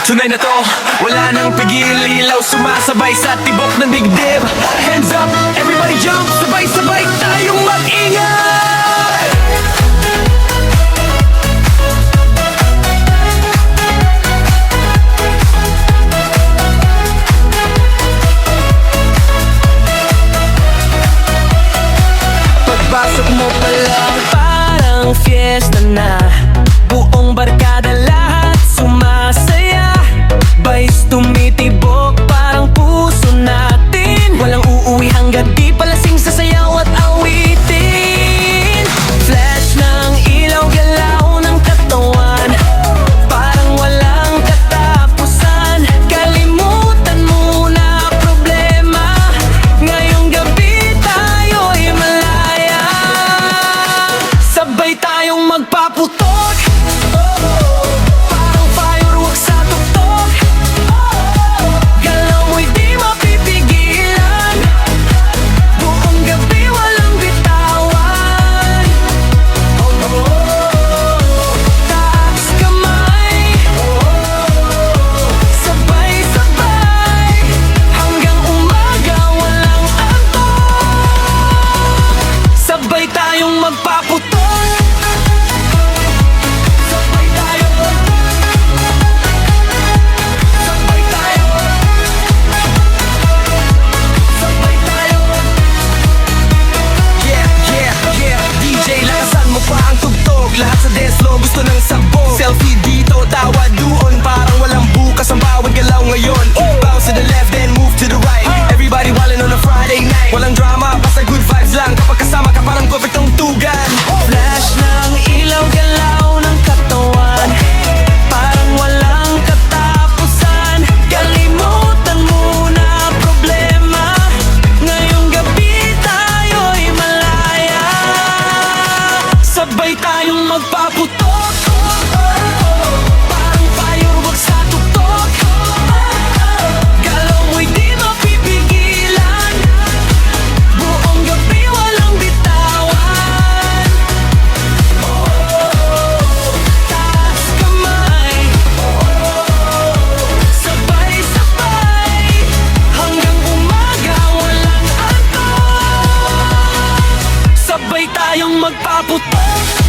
Tunay na to, wala nang pigil. Ilaw sumasabay sa tibok ng dibdib. Hands up, everybody jump. Sabay-sabay tayong mag-ingay. Pagpasok mo pa lang parang fiesta na. Buong barkada lahat sumasaya. Vice tumitibok parang puso natin. Walang uuwi hanggat di palasing sa sayaw at awitin. Flash ng ilaw, galaw ng katawan, parang walang katapusan. Kalimutan mo na problema, ngayong gabi tayo'y malaya. Sabay tayong magpaputok, parang fireworks sa tuktok. Galaw mo'y di mapipigilan, buong gabi walang bitawan. Taas kamay, sabay-sabay, hanggang umaga walang antok. Sabay tayong magpaputok, sabay tayo, sabay tayo, sabay tayo. Yeah, yeah, yeah. DJ, lakasan mo pa ang tugtog. Lahat sa dance floor gusto ng sabog. Selfie dito, tawa doon, parang walang bukas ang bawat galaw ngayon. Bounce to the left, then move to the right. Everybody wildin' on a Friday night. Walang drama, basta good vibes lang. Kapag kasama ka parang perfectong tugan. Flash ng ilaw, galaw ng katawan, parang walang katapusan. Kalimutan mo na problema, ngayong gabi tayo'y malaya. Sabay tayong magpaputok, parang fireworks sa tuktok. Galaw mo'y di mapipigilan, buong gabi walang bitawan. Taas kamay, sabay-sabay, hanggang umaga walang antok. Sabay tayong magpaputok.